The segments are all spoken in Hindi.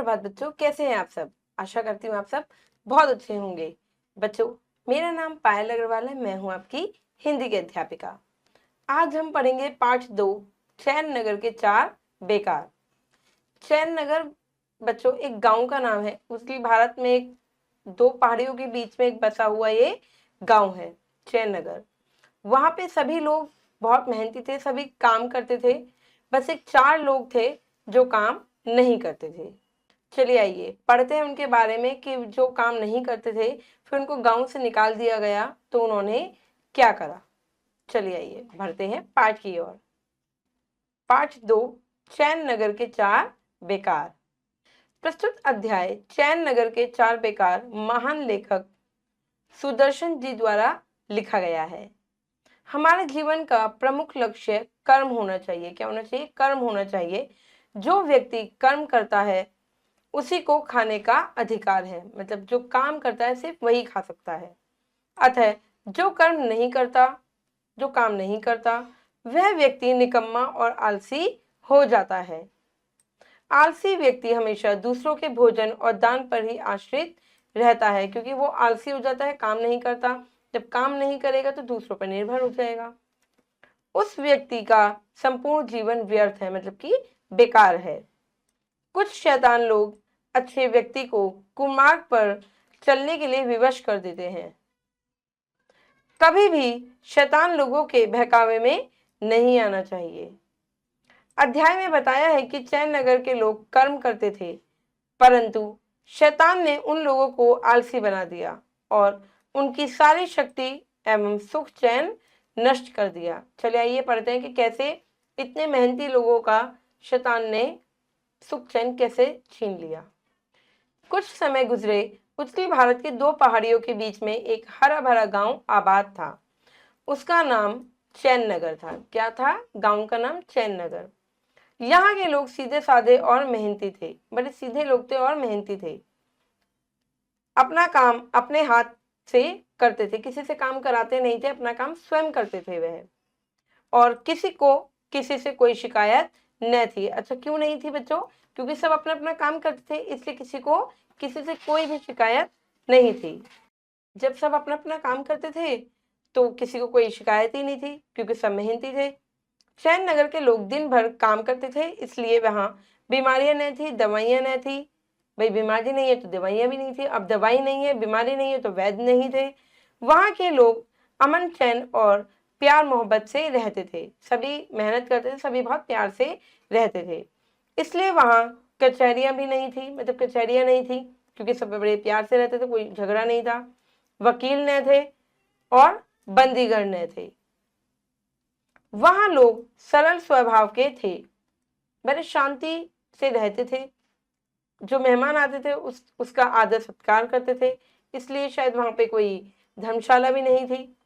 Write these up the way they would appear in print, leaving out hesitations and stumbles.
सुप्रभात बच्चों, कैसे हैं आप सब। आशा करती हूँ आप सब बहुत अच्छे होंगे। बच्चों, मेरा नाम पायल अग्रवाल है। मैं हूँ आपकी हिंदी की अध्यापिका। आज हम पढ़ेंगे पाठ 2, चैन नगर के 4 बेकार। चैन नगर बच्चों एक गांव का नाम है। उसकी भारत में एक 2 पहाड़ियों के बीच में एक बसा हुआ ये गांव है चैन नगर। वहां पे सभी लोग बहुत मेहनती थे, सभी काम करते थे। बस एक 4 लोग थे जो काम नहीं करते थे। चलिए आइए पढ़ते हैं उनके बारे में कि जो काम नहीं करते थे, फिर उनको गांव से निकाल दिया गया तो उन्होंने क्या करा। चलिए आइए बढ़ते हैं पाठ की ओर। पाठ 2, चैन नगर के 4 बेकार। प्रस्तुत अध्याय चैन नगर के 4 बेकार महान लेखक सुदर्शन जी द्वारा लिखा गया है। हमारे जीवन का प्रमुख लक्ष्य कर्म होना चाहिए। क्या होना चाहिए? कर्म होना चाहिए। जो व्यक्ति कर्म करता है उसी को खाने का अधिकार है। मतलब जो काम करता है सिर्फ वही खा सकता है। अतः जो कर्म नहीं करता, जो काम नहीं करता, वह व्यक्ति निकम्मा और आलसी हो जाता है। आलसी व्यक्ति हमेशा दूसरों के भोजन और दान पर ही आश्रित रहता है, क्योंकि वो आलसी हो जाता है, काम नहीं करता। जब काम नहीं करेगा तो दूसरों पर निर्भर हो जाएगा। उस व्यक्ति का संपूर्ण जीवन व्यर्थ है, मतलब कि बेकार है। कुछ शैतान लोग अच्छे व्यक्ति को कुमार्ग पर चलने के लिए विवश कर देते हैं। कभी भी शैतान लोगों के बहकावे में नहीं आना चाहिए। अध्याय में बताया है कि चैन नगर के लोग कर्म करते थे, परंतु शैतान ने उन लोगों को आलसी बना दिया और उनकी सारी शक्ति एवं सुख चैन नष्ट कर दिया। चलिए आइए पढ़ते हैं कि कैसे इतने मेहनती लोगों का शैतान ने सुख चैन कैसे छीन लिया। कुछ समय गुजरे। उत्तरी भारत के 2 पहाड़ियों के बीच में एक हरा भरा गांव आबाद था। उसका नाम चैन नगर था। क्या था? गांव का नाम चैन नगर। यहाँ के लोग सीधे साधे और मेहनती थे। बड़े सीधे लोग थे और मेहनती थे। अपना काम अपने हाथ से करते थे, किसी से काम कराते नहीं थे, अपना काम स्वयं करते थे वह। और किसी से कोई शिकायत न थी। अच्छा, क्यों नहीं थी बच्चों? क्योंकि सब अपना अपना काम करते थे, इसलिए किसी से कोई भी शिकायत नहीं थी। जब सब अपना अपना काम करते थे तो किसी को कोई शिकायत ही नहीं थी, क्योंकि सब मेहनती थे। चैन नगर के लोग दिन भर काम करते थे, इसलिए वहां बीमारियां न थी, दवाइयां न थी। भाई बीमारी नहीं है तो दवाइयां भी नहीं थी। अब दवाई नहीं है, बीमारी नहीं है तो वैद्य नहीं थे। वहां के लोग अमन चैन और प्यार मोहब्बत से रहते थे। सभी मेहनत करते थे, सभी बहुत प्यार से रहते थे। इसलिए वहां कचहरियां भी नहीं थी, मतलब कचहरियां नहीं थी, क्योंकि सब बड़े प्यार से रहते थे, कोई झगड़ा नहीं था। वकील न थे और बंदीगढ़ न थे। वहां लोग सरल स्वभाव के थे, बड़े शांति से रहते थे। जो मेहमान आते थे उसका आदर सत्कार करते थे। इसलिए शायद वहां पे कोई धर्मशाला भी नहीं थी,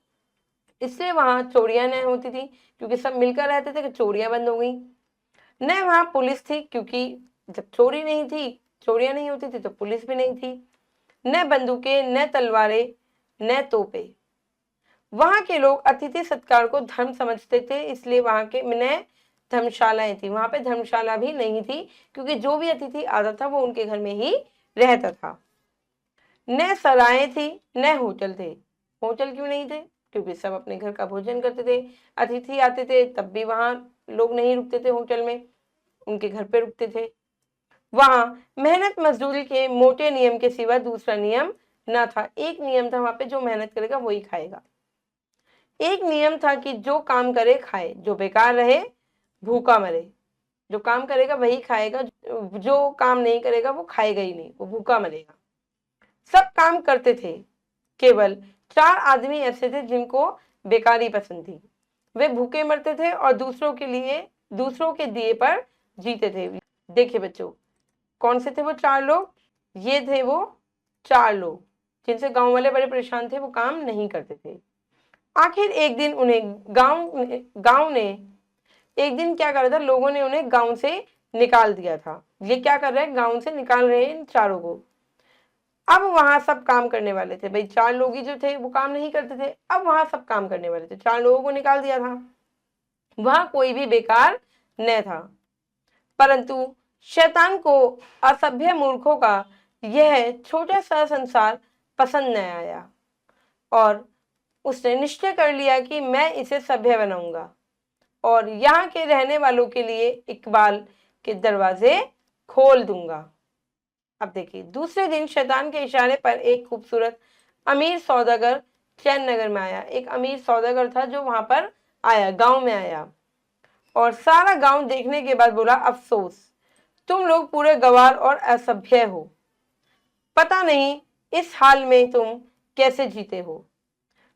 इसलिए वहां चोरियां न होती थी, क्योंकि सब मिलकर रहते थे कि चोरियां बंद हो गई। न वहां पुलिस थी, क्योंकि जब चोरी नहीं थी, चोरियां नहीं होती थी तो पुलिस भी नहीं थी। न बंदूकें, न तलवारें, न तोपें। वहां के लोग अतिथि सत्कार को धर्म समझते थे, इसलिए वहां के न धर्मशालाएं थी। वहां पे धर्मशाला भी नहीं थी, क्योंकि जो भी अतिथि आता था वो उनके घर में ही रहता था। न सराएं थी, न होटल थे। होटल क्यों नहीं थे? क्योंकि सब अपने घर का भोजन करते थे। अतिथि आते थे तब भी वहां लोग नहीं रुकते थे होटल में, उनके घर पे रुकते थे। वहां मेहनत मजदूरी के मोटे नियम के सिवा दूसरा नियम न था। एक नियम था वहां पे, जो मेहनत करेगा वही खाएगा। एक नियम था कि जो काम करे खाए, जो बेकार रहे भूखा मरे। जो काम करेगा वही खाएगा, जो काम नहीं करेगा वो खाएगा ही नहीं, वो भूखा मरेगा। सब काम करते थे, केवल 4 आदमी ऐसे थे जिनको बेकारी पसंद थी। वे भूखे मरते थे और दूसरों के दिए पर जीते थे। देखिए बच्चों, कौन से थे वो 4 लोग? ये थे वो 4 लोग जिनसे गांव वाले बड़े परेशान थे, वो काम नहीं करते थे। आखिर एक दिन उन्हें गांव ने एक दिन क्या करा था, लोगों ने उन्हें गांव से निकाल दिया था। ये क्या कर रहे हैं? गांव से निकाल रहे हैं इन 4 को। अब वहां सब काम करने वाले थे। भाई 4 लोग ही जो थे वो काम नहीं करते थे, अब वहां सब काम करने वाले थे। 4 लोगों को निकाल दिया था, वहां कोई भी बेकार न था। परंतु शैतान को असभ्य मूर्खों का यह छोटा सा संसार पसंद न आया और उसने निश्चय कर लिया कि मैं इसे सभ्य बनाऊंगा और यहाँ के रहने वालों के लिए इकबाल के दरवाजे खोल दूंगा। अब देखिए, दूसरे दिन शैतान के इशारे पर एक खूबसूरत अमीर सौदागर चैन नगर में आया। एक अमीर सौदागर था जो वहां पर आया, गांव में आया और सारा गांव देखने के बाद बोला, अफसोस, तुम लोग पूरे गंवार और असभ्य हो। पता नहीं इस हाल में तुम कैसे जीते हो।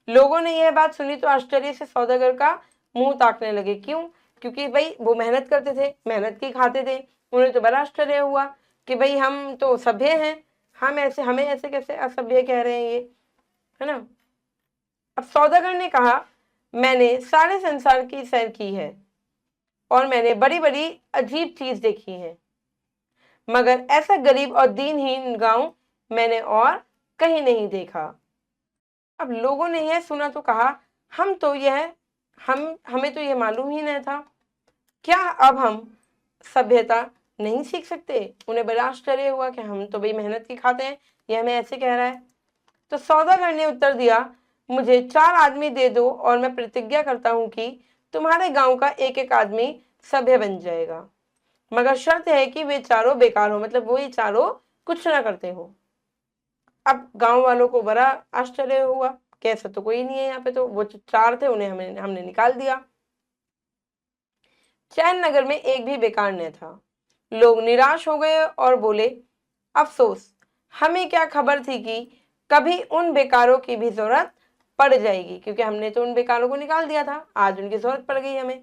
लोगों ने यह बात सुनी तो आश्चर्य से सौदागर का मुंह ताकने लगे। क्यों? क्योंकि भाई वो मेहनत करते थे, मेहनत की खाते थे। उन्हें तो बड़ा आश्चर्य हुआ कि भाई हम तो सभ्य हैं, हमें ऐसे कैसे असभ्य कह रहे हैं ये, है ना। अब सौदागर ने कहा, मैंने सारे संसार की सैर की है और मैंने बड़ी बड़ी अजीब चीज देखी है, मगर ऐसा गरीब और दीनहीन गांव मैंने और कहीं नहीं देखा। अब लोगों ने यह सुना तो कहा, हमें तो यह मालूम ही नहीं था। क्या अब हम सभ्यता नहीं सीख सकते? उन्हें बड़ा आश्चर्य हुआ कि हम तो भाई मेहनत की खाते हैं, यह हमें ऐसे कह रहा है। तो सौदागर ने उत्तर दिया, मुझे 4 आदमी दे दो और मैं प्रतिज्ञा करता हूं कि तुम्हारे गांव का एक एक आदमी सभ्य बन जाएगा, मगर शर्त है कि वे चारों बेकार हो, मतलब वही चारों कुछ ना करते हो। अब गांव वालों को बड़ा आश्चर्य हुआ कि ऐसा तो कोई नहीं है यहाँ पे, तो वो 4 थे, उन्हें हमने निकाल दिया। चैन नगर में एक भी बेकार न था। लोग निराश हो गए और बोले, अफसोस, हमें क्या खबर थी कि कभी उन बेकारों की भी जरूरत पड़ जाएगी, क्योंकि हमने तो उन बेकारों को निकाल दिया था, आज उनकी जरूरत पड़ गई हमें।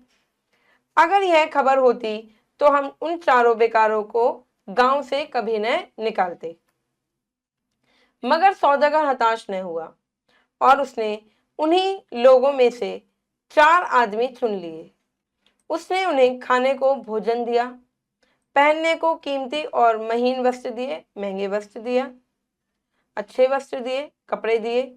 अगर यह खबर होती तो हम उन चारों बेकारों को गांव से कभी न निकालते। मगर सौदागर हताश न हुआ और उसने उन्हीं लोगों में से 4 आदमी चुन लिए। उसने उन्हें खाने को भोजन दिया, पहनने को कीमती और महीन वस्त्र दिए, महंगे वस्त्र दिया, अच्छे वस्त्र दिए, कपड़े दिए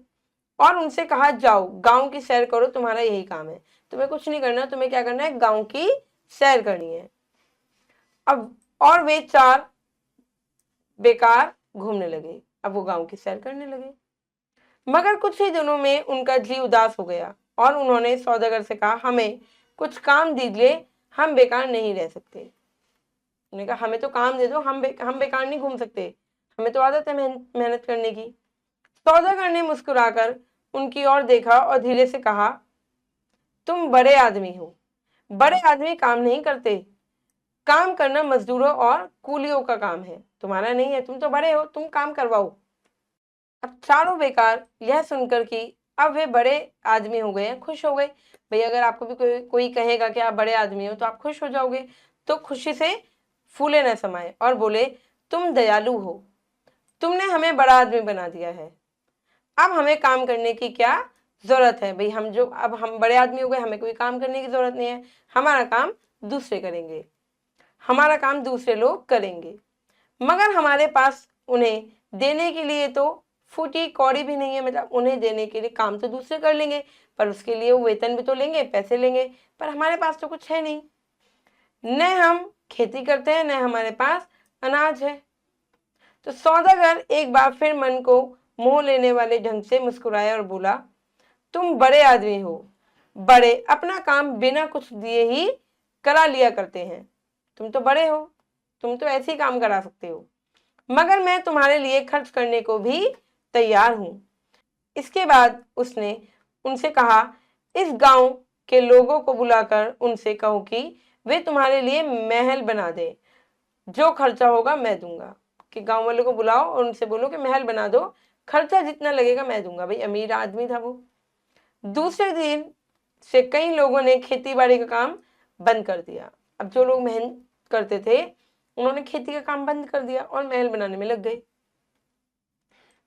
और उनसे कहा, जाओ गांव की सैर करो, तुम्हारा यही काम है, तुम्हें कुछ नहीं करना, तुम्हें क्या करना है, गांव की सैर करनी है। अब और वे 4 बेकार घूमने लगे, अब वो गांव की सैर करने लगे। मगर कुछ ही दिनों में उनका जी उदास हो गया और उन्होंने सौदागर से कहा, हमें कुछ काम दीजिए, हम बेकार नहीं रह सकते। उन्होंने कहा, हमें तो काम दे दो, हम बेकार नहीं घूम सकते, हमें तो आदत है मेहनत करने की। सौदागर ने मुस्कुराकर उनकी ओर देखा और धीरे से कहा, तुम बड़े आदमी हो, बड़े आदमी काम नहीं करते, काम करना मजदूरों और कूलियों का काम है, तुम्हारा नहीं है, तुम तो बड़े हो, तुम काम करवाओ। अब चारों बेकार यह सुनकर कि अब वे बड़े आदमी हो गए हैं, खुश हो गए। भाई अगर आपको भी कोई कहेगा कि आप बड़े आदमी हो तो आप खुश हो जाओगे, तो खुशी से फूले न समाये और बोले, तुम दयालु हो, तुमने हमें बड़ा आदमी बना दिया है, अब हमें काम करने की क्या जरूरत है। भाई अब हम बड़े आदमी हो गए, हमें कोई काम करने की जरूरत नहीं है, हमारा काम दूसरे करेंगे, हमारा काम दूसरे लोग करेंगे। मगर हमारे पास उन्हें देने के लिए तो फूटी कौड़ी भी नहीं है, मतलब उन्हें देने के लिए काम तो दूसरे कर लेंगे, पर उसके लिए वो वेतन भी तो लेंगे, पैसे लेंगे, पर हमारे पास तो कुछ है नहीं, न हम खेती करते हैं, न हमारे पास अनाज है। तो सौदागर एक बार फिर मन को मोह लेने वाले ढंग से मुस्कुराया और बोला, तुम बड़े आदमी हो, बड़े अपना काम बिना कुछ दिए ही करा लिया करते हैं, तुम तो बड़े हो, तुम तो ऐसे ही काम करा सकते हो, मगर मैं तुम्हारे लिए खर्च करने को भी तैयार हूं। इसके बाद उसने उनसे कहा, इस गांव के लोगों को बुलाकर उनसे कहो कि वे तुम्हारे लिए महल बना दे, जो खर्चा होगा मैं दूंगा। कि गांव वालों को बुलाओ और उनसे बोलो कि महल बना दो, खर्चा जितना लगेगा मैं दूंगा। भाई अमीर आदमी था वो। दूसरे दिन से कई लोगों ने खेती बाड़ी का काम बंद कर दिया। अब जो लोग मेहनत करते थे उन्होंने खेती का काम बंद कर दिया और महल बनाने में लग गए।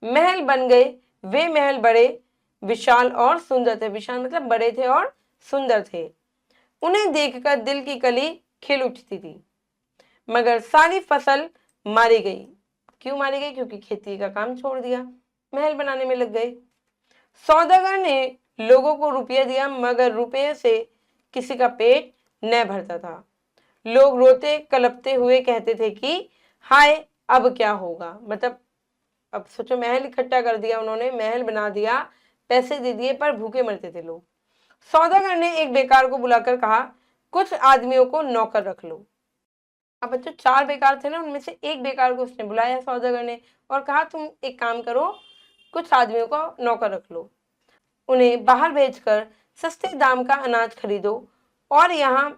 महल बन गए, वे महल बड़े विशाल और सुंदर थे, विशाल मतलब बड़े थे और सुंदर थे, उन्हें देखकर दिल की कली खिल उठती थी। मगर सारी फसल मारी गई। क्यों मारी गई? क्योंकि खेती का काम छोड़ दिया, महल बनाने में लग गए। सौदागर ने लोगों को रुपया दिया, मगर रुपये से किसी का पेट न भरता था। लोग रोते कलपते हुए कहते थे कि हाय अब क्या होगा। मतलब अब सोचो, महल इकट्ठा कर दिया उन्होंने, महल बना दिया, पैसे दे दिए, पर भूखे मरते थे लोग। सौदागर ने एक बेकार को बुलाकर कहा, कुछ आदमियों को नौकर रख लो। अब बच्चों 4 बेकार थे ना, उनमें से एक बेकार को उसने बुलाया सौदागर ने और कहा तुम एक काम करो, कुछ आदमियों को नौकर रख लो, उन्हें बाहर भेजकर सस्ते दाम का अनाज खरीदो और यहाँ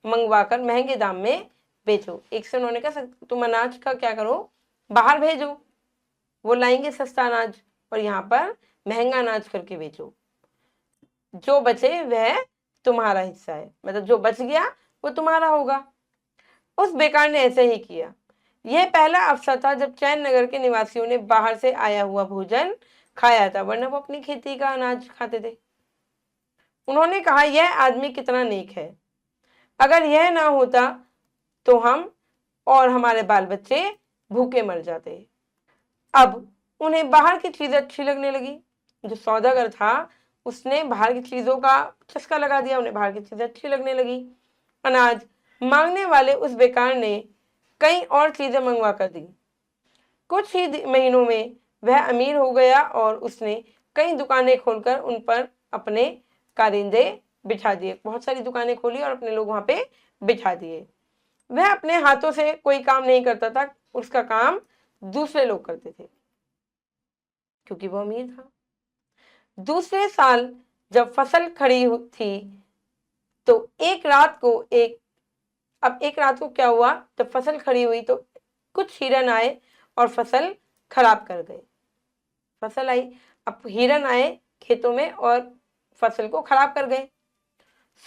मंगवाकर महंगे दाम में बेचो। एक से उन्होंने कहा तुम अनाज का क्या करो, बाहर भेजो, वो लाएंगे सस्ता अनाज और यहाँ पर महंगा अनाज करके बेचो, जो बचे वह तुम्हारा हिस्सा है, मतलब जो बच गया वो तुम्हारा होगा। उस बेकार ने ऐसे ही किया। यह पहला अवसर था जब चैन नगर के निवासियों ने बाहर से आया हुआ भोजन खाया था, वरना वो अपनी खेती का अनाज खाते थे। उन्होंने कहा यह आदमी कितना नेक है, अगर यह ना होता तो हम और हमारे बाल बच्चे भूखे मर जाते। अब उन्हें बाहर की चीजें अच्छी लगने लगी। जो सौदागर था उसने बाहर की चीजों का चस्का लगा दिया, उन्हें बाहर की चीजें अच्छी लगने लगी। अनाज मांगने वाले उस बेकार ने कई और चीजें मंगवा कर दी। कुछ ही महीनों में वह अमीर हो गया और उसने कई दुकानें खोलकर उन पर अपने कारिंदे बिठा दिए। बहुत सारी दुकानें खोली और अपने लोग वहां पे बिठा दिए। वह अपने हाथों से कोई काम नहीं करता था, उसका काम दूसरे लोग करते थे, क्योंकि वो अमीर था। दूसरे साल जब फसल खड़ी थी तो एक रात को क्या हुआ, जब फसल खड़ी हुई तो कुछ हिरन आए और फसल खराब कर गए। फसल आई, अब हिरन आए खेतों में और फसल को खराब कर गए।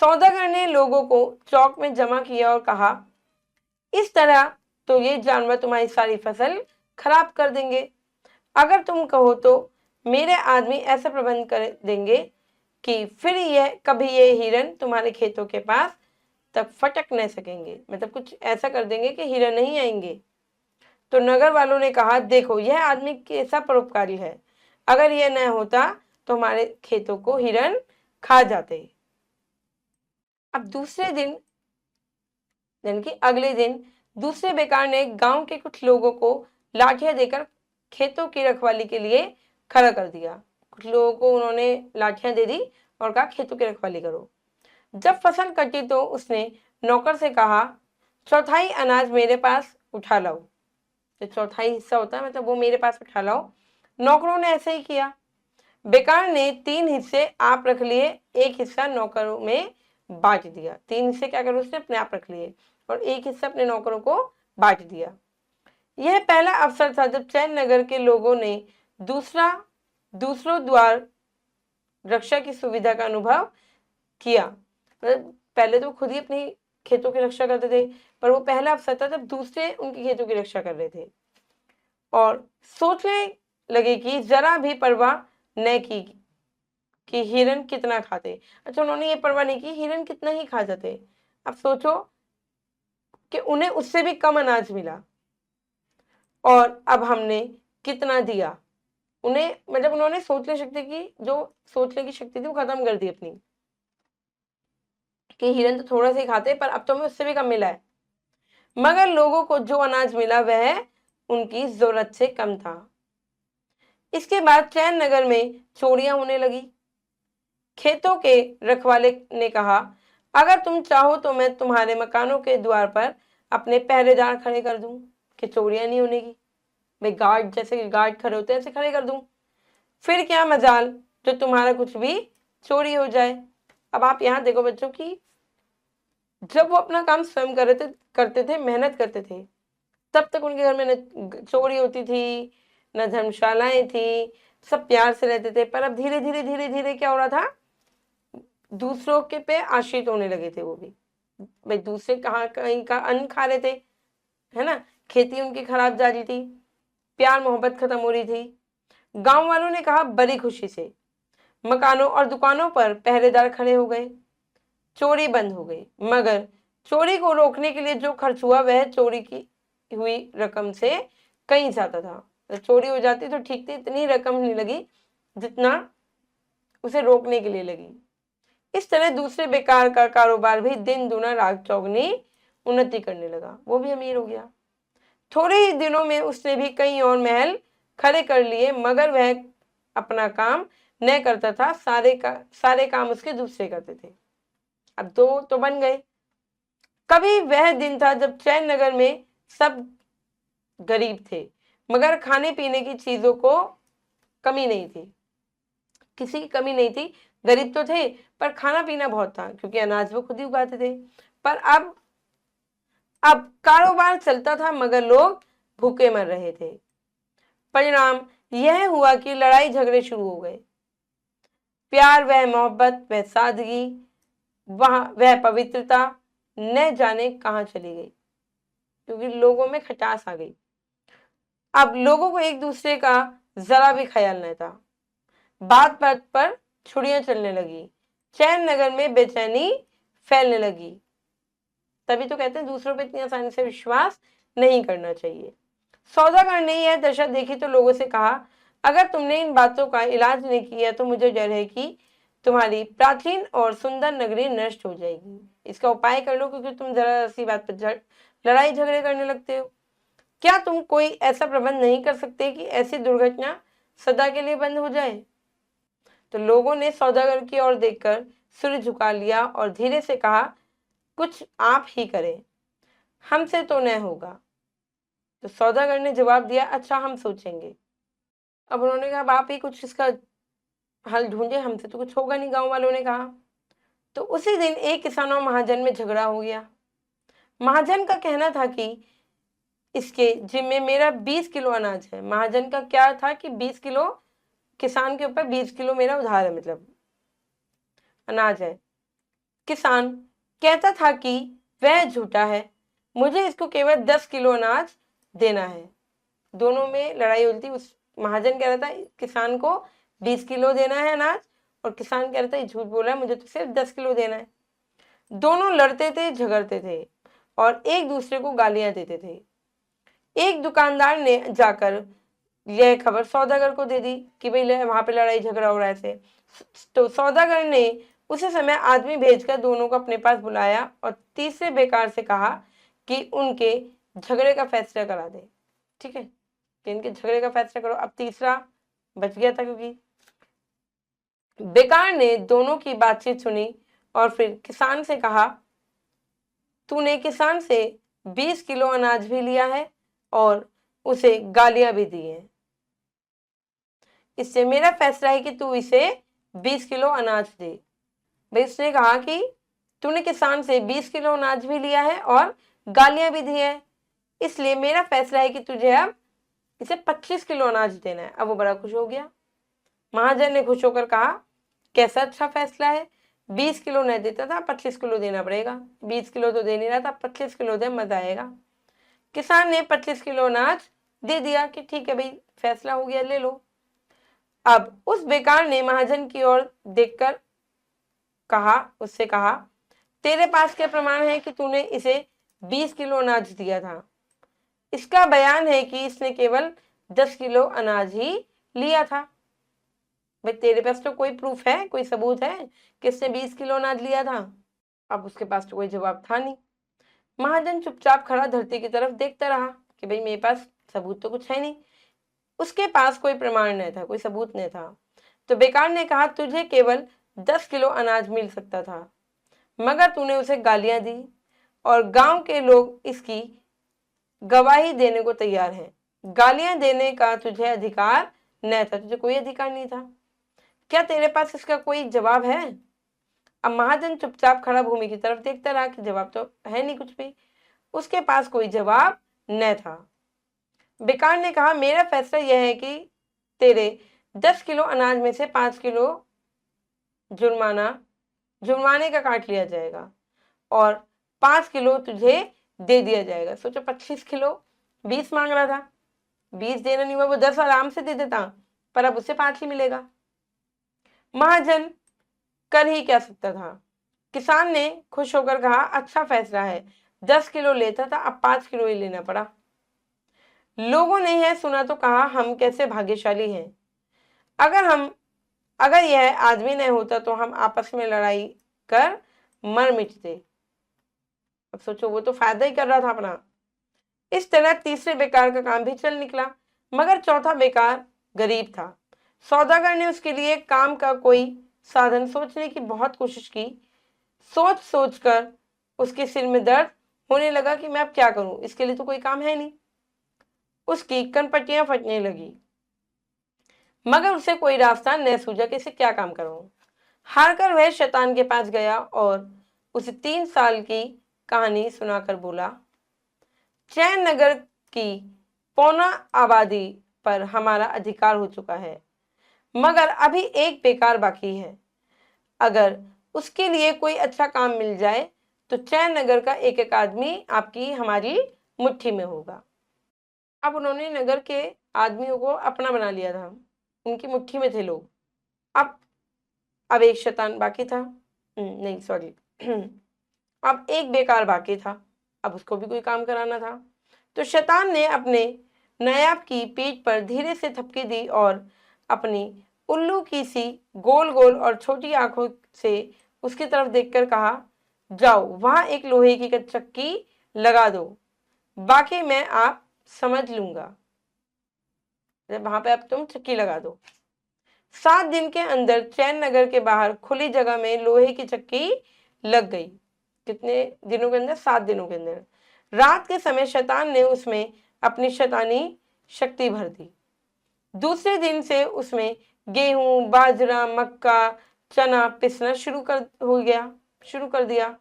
सौदागर ने लोगों को चौक में जमा किया और कहा, इस तरह तो ये जानवर तुम्हारी सारी फसल खराब कर देंगे। अगर तुम कहो तो मेरे आदमी ऐसा प्रबंध कर देंगे कि फिर कभी ये हिरन तुम्हारे खेतों के पास तक फटक न सकेंगे। मतलब कुछ ऐसा कर देंगे कि हिरन नहीं आएंगे। तो नगर वालों ने कहा, देखो यह आदमी कैसा परोपकारी है, अगर यह न होता तो हमारे खेतों को हिरन खा जाते। अब दूसरे दिन, यानी कि अगले दिन, दूसरे बेकार ने गांव के कुछ लोगों को लाठियां देकर खेतों की रखवाली के लिए खड़ा कर दिया। कुछ लोगों को उन्होंने लाठियां दे दी और कहा खेतों की रखवाली करो। जब फसल कटी तो उसने नौकर से कहा, चौथाई अनाज मेरे पास उठा लाओ। जो चौथाई हिस्सा होता है, मतलब वो मेरे पास उठा लाओ। नौकरों ने ऐसे ही किया। बेकार ने 3 हिस्से आप रख लिए, एक हिस्सा नौकरों में बांट दिया। 3 हिस्से क्या करो उसने अपने आप रख लिए और एक हिस्सा अपने नौकरों को बांट दिया। यह पहला अवसर था जब चैन नगर के लोगों ने दूसरों द्वार रक्षा की सुविधा का अनुभव किया। मतलब पहले तो खुद ही अपनी खेतों की रक्षा करते थे, पर वो पहला अवसर था जब दूसरे उनकी खेतों की रक्षा कर रहे थे और सोचने लगे कि जरा भी परवाह न की कि हिरन कितना खाते। अच्छा, उन्होंने ये परवाह नहीं की हिरन कितना ही खा जाते। अब सोचो कि उन्हें उससे भी कम अनाज मिला और अब हमने कितना दिया। उन्हें मतलब उन्होंने सोचने की शक्ति थी वो खत्म कर दी अपनी, कि हिरन तो थोड़ा सा ही खाते पर अब तो हमें उससे भी कम मिला है। मगर लोगों को जो अनाज मिला वह उनकी जरूरत से कम था। इसके बाद चैन नगर में चोरियां होने लगी। खेतों के रखवाले ने कहा, अगर तुम चाहो तो मैं तुम्हारे मकानों के द्वार पर अपने पहरेदार खड़े कर दूं कि चोरियां नहीं होने की। भाई गार्ड, जैसे गार्ड खड़े होते हैं ऐसे खड़े कर दूं, फिर क्या मजाल जो तुम्हारा कुछ भी चोरी हो जाए। अब आप यहाँ देखो बच्चों की, जब वो अपना काम स्वयं करते थे, मेहनत करते थे, तब तक उनके घर में न चोरी होती थी, न धर्मशालाएं थी, सब प्यार से रहते थे। पर अब धीरे धीरे धीरे धीरे क्या हो रहा था, दूसरों के पे आश्रित होने लगे थे। वो भी भाई दूसरे कहीं का अन्न खा रहे थे, है ना, खेती उनकी खराब जा रही थी, प्यार मोहब्बत खत्म हो रही थी। गांव वालों ने कहा, बड़ी खुशी से मकानों और दुकानों पर पहरेदार खड़े हो गए, चोरी बंद हो गई। मगर चोरी को रोकने के लिए जो खर्च हुआ वह चोरी की हुई रकम से कहीं ज्यादा था। तो चोरी हो जाती तो ठीक थी, इतनी रकम नहीं लगी जितना उसे रोकने के लिए लगी। इस तरह दूसरे बेकार का कारोबार भी दिन दुना रात चौगनी उन्नति करने लगा, वो भी अमीर हो गया। थोड़े ही दिनों में उसने भी कई और महल खड़े कर लिए, मगर वह अपना काम न करता था, सारे काम उसके दूसरे करते थे। अब दो तो बन गए। कभी वह दिन था जब चैन नगर में सब गरीब थे, मगर खाने पीने की चीजों को कमी नहीं थी, किसी की कमी नहीं थी। गरीब तो थे पर खाना पीना बहुत था, क्योंकि अनाज वो खुद ही उगाते थे। पर अब कारोबार चलता था, मगर लोग भूखे मर रहे थे। परिणाम यह हुआ कि लड़ाई झगड़े शुरू हो गए। प्यार व मोहब्बत व सादगी, वह पवित्रता न जाने कहां चली गई, क्योंकि लोगों में खटास आ गई। अब लोगों को एक दूसरे का जरा भी ख्याल नहीं था। बात बात पर छुड़ियां चलने लगी। चैन नगर में बेचैनी फैलने लगी। तभी तो कहते हैं दूसरों पर इतनी आसानी से विश्वास नहीं करना चाहिए। सौदागर ने यह दशा देखी तो लोगों से कहा, अगर तुमने इन बातों का इलाज नहीं किया तो मुझे डर है कि तुम्हारी प्राचीन और सुंदर नगरी नष्ट हो जाएगी। इसका उपाय कर लो, क्योंकि तुम जरा सी बात पर लड़ाई झगड़े करने लगते हो। क्या तुम कोई ऐसा प्रबंध नहीं कर सकते कि ऐसी दुर्घटना सदा के लिए बंद हो जाए? तो लोगों ने सौदागर की ओर देखकर सिर झुका लिया और धीरे से कहा, कुछ आप ही करें, हमसे तो न होगा। तो सौदागर ने जवाब दिया, अच्छा हम सोचेंगे। अब उन्होंने कहा, अब आप ही कुछ इसका हल ढूंढे, हमसे तो कुछ होगा नहीं, गांव वालों ने कहा। तो उसी दिन एक किसान और महाजन में झगड़ा हो गया। महाजन का कहना था कि इसके जिम्मे मेरा 20 किलो अनाज है। महाजन का क्या था कि 20 किलो, किसान के ऊपर 20 किलो मेरा उधार है, मतलब अनाज है। किसान कहता था कि वह झूठा है, मुझे इसको केवल 10 किलो अनाज देना है। दोनों में लड़ाई हुई थी। उस महाजन कह रहा था किसान को 20 किलो देना है अनाज, और किसान कह रहा था ये झूठ बोल रहा है, मुझे तो सिर्फ 10 किलो देना है। दोनों लड़ते थे, झगड़ते थे और एक दूसरे को गालियां देते थे। एक दुकानदार ने जाकर यह खबर सौदागर को दे दी कि भाई वहां पे लड़ाई झगड़ा हो रहा है। तो सौदागर ने उसी समय आदमी भेजकर दोनों को अपने पास बुलाया और तीसरे बेकार से कहा कि उनके झगड़े का फैसला करा दे। ठीक है, कि इनके झगड़े का फैसला करो। अब तीसरा बच गया था, क्योंकि बेकार ने दोनों की बातचीत सुनी और फिर किसान से कहा, तूने किसान से 20 किलो अनाज भी लिया है और उसे गालियां भी दी हैं। इससे मेरा फैसला है कि तू इसे 20 किलो अनाज दे। भाई उसने कहा कि तूने किसान से 20 किलो अनाज भी लिया है और गालियां भी दी है, इसलिए मेरा फैसला है कि तुझे अब इसे 25 किलो अनाज देना है। अब वो बड़ा खुश हो गया। महाजन ने खुश होकर कहा, कैसा अच्छा फैसला है, 20 किलो नहीं देता था, 25 किलो देना पड़ेगा। 20 किलो तो दे नहीं रहा था, 25 किलो दे, मजा आएगा। किसान ने 25 किलो अनाज दे दिया कि ठीक है भाई, फैसला हो गया, ले लो। अब उस बेकार ने महाजन की ओर देखकर उससे कहा, तेरे पास क्या प्रमाण है कि तूने इसे 20 किलो अनाज दिया था? इसका बयान है कि इसने केवल 10 किलो अनाज ही लिया था। भाई तेरे पास तो कोई प्रूफ है, कोई सबूत है कि इसने 20 किलो अनाज लिया था? अब उसके पास तो कोई जवाब था नहीं। महाजन चुपचाप खड़ा धरती की तरफ देखता रहा कि भाई मेरे पास सबूत तो कुछ है नहीं। उसके पास कोई प्रमाण नहीं था, कोई सबूत नहीं था। तो बेकार ने कहा, तुझे केवल 10 किलो अनाज मिल सकता था, मगर तूने उसे गालियां दी और गांव के लोग इसकी गवाही देने को तैयार हैं। गालियां देने का तुझे अधिकार न था, तुझे कोई अधिकार नहीं था। क्या तेरे पास इसका कोई जवाब है? अब महाजन चुपचाप खड़ा भूमि की तरफ देखता रहा कि जवाब तो है नहीं कुछ भी। उसके पास कोई जवाब न था। बेकार ने कहा, मेरा फैसला यह है कि तेरे 10 किलो अनाज में से 5 किलो जुर्माने का काट लिया जाएगा और 5 किलो तुझे दे दिया जाएगा। सोचो 25 किलो, 20 मांग रहा था, 20 देना नहीं हुआ, वो 10 आराम से दे देता, पर अब उसे 5 ही मिलेगा। महाजन कर ही क्या सकता था। किसान ने खुश होकर कहा, अच्छा फैसला है, 10 किलो लेता था, अब 5 किलो ही लेना पड़ा। लोगों ने यह सुना तो कहा, हम कैसे भाग्यशाली हैं, अगर यह आदमी नहीं होता तो हम आपस में लड़ाई कर मर मिटते। अब सोचो, वो तो फायदा ही कर रहा था अपना। इस तरह तीसरे बेकार का काम भी चल निकला, मगर चौथा बेकार गरीब था। सौदागर ने उसके लिए काम का कोई साधन सोचने की बहुत कोशिश की। सोच सोच कर उसके सिर में दर्द होने लगा कि मैं अब क्या करूं, इसके लिए तो कोई काम है नहीं। उसकी कनपट्टियां फटने लगी, मगर उसे कोई रास्ता न सूझा कि इसे क्या काम करूं। हारकर वह शैतान के पास गया और उसे 3 साल की कहानी सुनाकर बोला, चैन नगर की पौना आबादी पर हमारा अधिकार हो चुका है, मगर अभी एक बेकार बाकी है। अगर उसके लिए कोई अच्छा काम मिल जाए तो चैन नगर का एक एक आदमी आपकी हमारी मुट्ठी में होगा। अब उन्होंने नगर के आदमियों को अपना बना लिया था, उनकी मुट्ठी में थे लोग। अब एक शैतान बाकी था, नहीं सॉरी अब एक बेकार बाकी था, अब उसको भी कोई काम कराना था। तो शैतान ने अपने नायाब की पीठ पर धीरे से थपकी दी और अपनी उल्लू की सी गोल गोल और छोटी आंखों से उसकी तरफ देखकर कहा, जाओ वहां एक लोहे की चक्की लगा दो, बाकी मैं आप समझ लूंगा। वहां पे अब तुम चक्की लगा दो। 7 दिन के अंदर चैन नगर के बाहर खुली जगह में लोहे की चक्की लग गई। कितने दिनों के अंदर? 7 दिनों के अंदर। रात के समय शैतान ने उसमें अपनी शैतानी शक्ति भर दी। दूसरे दिन से उसमें गेहूं, बाजरा, मक्का, चना पिसना शुरू कर दिया।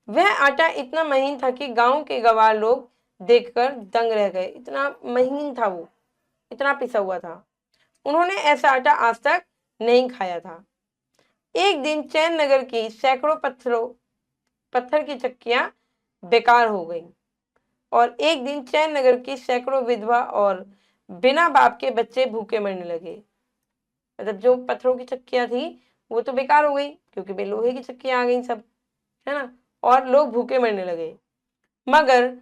वह आटा इतना महीन था कि गांव के गवार लोग देखकर दंग रह गए। इतना महीन था वो, इतना पिसा हुआ था। उन्होंने ऐसा आटा आज तक नहीं खाया था। एक दिन चैन नगर की सैकड़ों पत्थर की चक्कियां बेकार हो गईं और एक दिन चैन नगर की सैकड़ों विधवा और बिना बाप के बच्चे भूखे मरने लगे। मतलब जो पत्थरों की चक्कियां थी वो तो बेकार हो गई, क्योंकि वे लोहे की चक्कियां आ गई सब, है ना, और लोग भूखे मरने लगे। मगर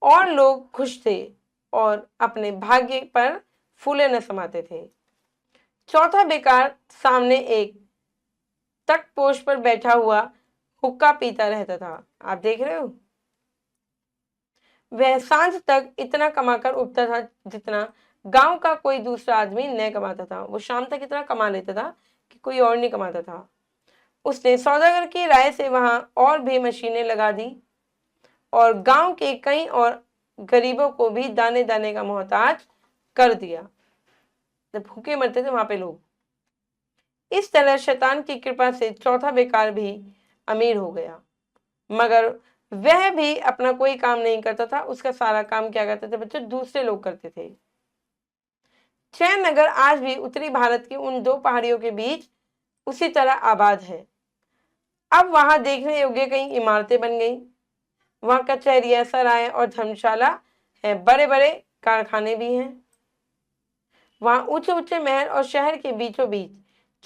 और लोग खुश थे और अपने भाग्य पर फूले न समाते थे। चौथा बेकार सामने एक तटपोष पर बैठा हुआ हुक्का पीता रहता था। आप देख रहे हो, वह सांझ तक इतना कमाकर उठता था जितना गांव का कोई दूसरा आदमी न कमाता था। वो शाम तक इतना कमा लेता था कि कोई और नहीं कमाता था। उसने सौदागर की राय से वहां और भी मशीनें लगा दी और गांव के कई और गरीबों को भी दाने दाने का मोहताज कर दिया। जब भूखे मरते थे वहां पे लोग। इस तरह शैतान की कृपा से चौथा बेकार भी अमीर हो गया, मगर वह भी अपना कोई काम नहीं करता था। उसका सारा काम क्या करते थे बच्चे? दूसरे लोग करते थे। चैन नगर आज भी उत्तरी भारत की उन दो पहाड़ियों के बीच उसी तरह आबाद है। अब वहां देखने योग्य कई इमारतें बन गई। वहां कचहरियां, सराय और धर्मशाला है, बड़े बड़े कारखाने भी हैं। वहां ऊंचे ऊंचे महल और शहर के बीचों बीच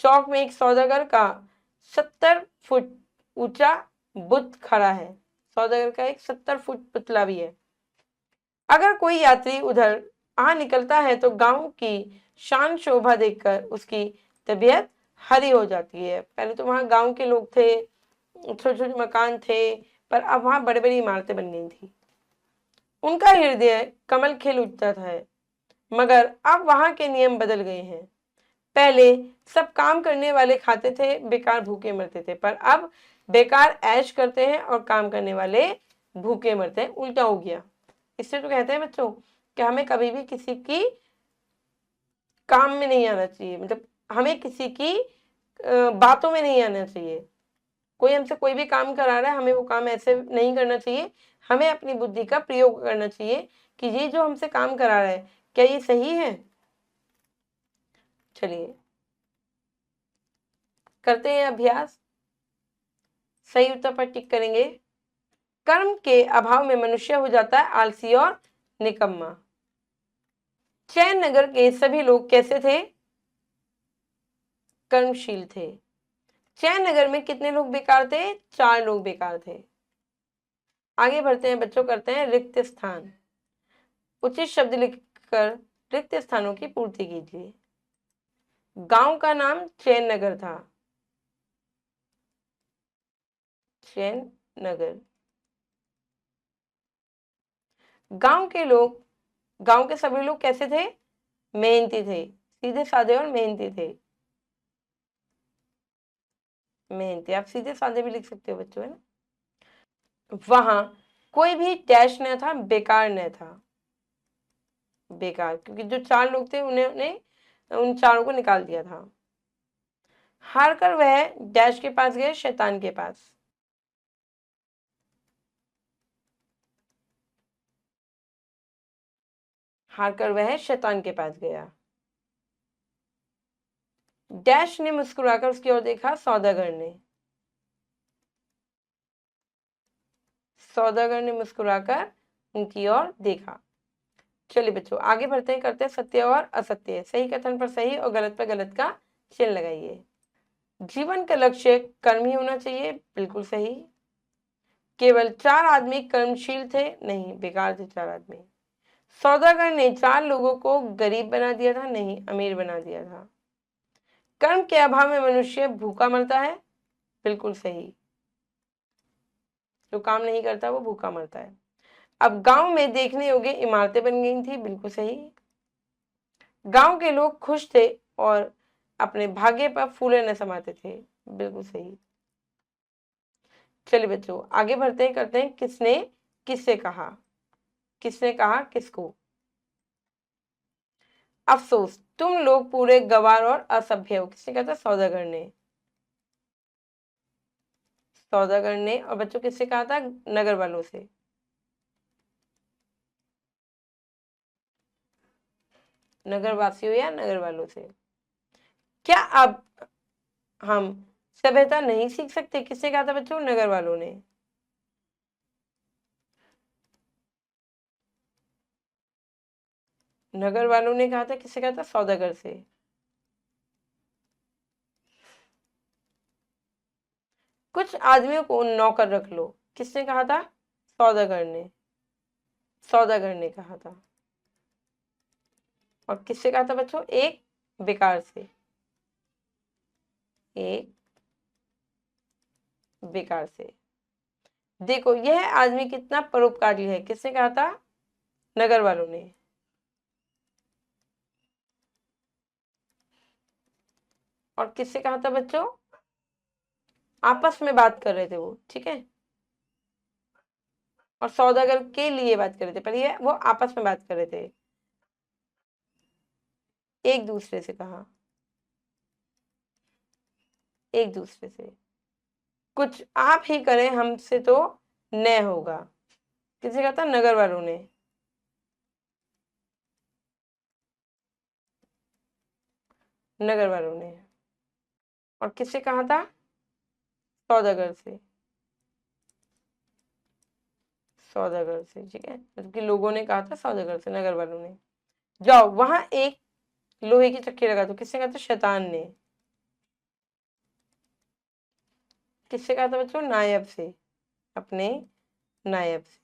चौक में एक सौदागर का 70 फुट ऊंचा बुत खड़ा है। सौदागर का एक 70 फुट पुतला भी है। अगर कोई यात्री उधर आ निकलता है तो गांव की शान शोभा देखकर उसकी तबीयत हरी हो जाती है। पहले तो वहां गांव के लोग थे, छोटे छोटे मकान थे, पर अब वहां बड़ी बड़ी इमारतें बन गई थी। उनका हृदय कमल खिल उठता था। मगर अब वहां के नियम बदल गए हैं। पहले सब काम करने वाले खाते थे, बेकार भूखे मरते थे, पर अब बेकार ऐश करते हैं और काम करने वाले भूखे मरते हैं। उल्टा हो गया। इससे तो कहते हैं बच्चों कि हमें कभी भी किसी की काम में नहीं आना चाहिए, मतलब हमें किसी की बातों में नहीं आना चाहिए। कोई हमसे कोई भी काम करा रहा है, हमें वो काम ऐसे नहीं करना चाहिए। हमें अपनी बुद्धि का प्रयोग करना चाहिए कि ये जो हमसे काम करा रहा है क्या ये सही है। चलिए करते हैं अभ्यास। सही उत्तर पर टिक करेंगे। कर्म के अभाव में मनुष्य हो जाता है आलसी और निकम्मा। चैन नगर के सभी लोग कैसे थे? कर्मशील थे। चैन नगर में कितने लोग बेकार थे? 4 लोग बेकार थे। आगे बढ़ते हैं बच्चों, करते हैं रिक्त स्थान। उचित शब्द लिखकर रिक्त स्थानों की पूर्ति कीजिए। गांव का नाम चैन नगर था। चैन नगर। गांव के सभी लोग कैसे थे? मेहनती थे, सीधे साधे और मेहनती थे। मेहनती, आप सीधे साधे भी लिख सकते हो बच्चों, है ना। वहां कोई भी डैश न था, बेकार न था। बेकार, क्योंकि जो 4 लोग थे उन्होंने उन चारों को निकाल दिया था। हार कर वह डैश के पास गए, शैतान के पास। हार कर वह शैतान के पास गया। डैश ने मुस्कुराकर उसकी ओर देखा, सौदागर ने। सौदागर ने मुस्कुराकर उनकी ओर देखा। चलिए बच्चों आगे बढ़ते हैं, करते हैं सत्य और असत्य। सही कथन पर सही और गलत पर गलत का चिन्ह लगाइए। जीवन का लक्ष्य कर्म ही होना चाहिए, बिल्कुल सही। केवल 4 आदमी कर्मशील थे, नहीं, बेकार थे 4 आदमी। सौदागर ने 4 लोगों को गरीब बना दिया था, नहीं, अमीर बना दिया था। कर्म के अभाव में मनुष्य भूखा मरता है, बिल्कुल सही। जो काम नहीं करता वो भूखा मरता है। अब गांव में देखने योग्य इमारतें बन गई थी, बिल्कुल सही। गांव के लोग खुश थे और अपने भाग्य पर फूले न समाते थे, बिल्कुल सही। चलिए बच्चों आगे बढ़ते हैं, करते हैं किसने किससे कहा। किसने कहा किसको? अफसोस, तुम लोग पूरे गवार और असभ्य हो। किसने कहा था? सौदागर ने। सौदागर ने। और बच्चों किससे कहा था? नगर वालों से। नगर वासियों या नगर वालों से। क्या अब हम सभ्यता नहीं सीख सकते? किसने कहा था बच्चों? नगर वालों ने। नगर वालों ने कहा था। किससे कहा था? सौदागर से। कुछ आदमियों को नौकर रख लो। किसने कहा था? सौदागर ने। सौदागर ने कहा था। और किससे कहा था बच्चों? एक बेकार से। एक बेकार से। देखो यह आदमी कितना परोपकारी है। किसने कहा था? नगर वालों ने। और किससे कहा था बच्चों? आपस में बात कर रहे थे वो, ठीक है। और सौदागर के लिए बात कर रहे थे, पर ये वो आपस में बात कर रहे थे, एक दूसरे से कहा। एक दूसरे से। कुछ आप ही करें, हमसे तो न होगा। किसने कहा था? नगर वालों ने। नगर वालों ने। और किससे कहा था? सौदागर से। सौदागर से, ठीक है, क्योंकि लोगों ने कहा था सौदागर से, नगर वालों ने। जाओ वहां एक लोहे की चक्की लगा दो। किसने कहा था? शैतान ने। किससे कहा था बच्चों? नायब से। अपने नायब से।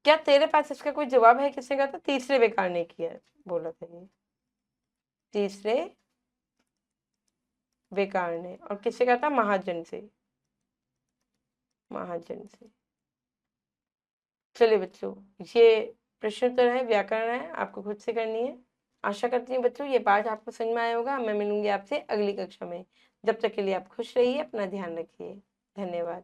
क्या तेरे पास इसका कोई जवाब है? किसने कहा था? तीसरे बेकार ने किया, बोला था ये। तीसरे बेकार ने। और किससे कहा था? महाजन से। महाजन से। चलिए बच्चों, ये प्रश्नोत्तर है, व्याकरण है, आपको खुद से करनी है। आशा करती हूँ बच्चों ये पाठ आपको समझ में आया होगा। मैं मिलूंगी आपसे अगली कक्षा में। जब तक के लिए आप खुश रहिए, अपना ध्यान रखिए। धन्यवाद।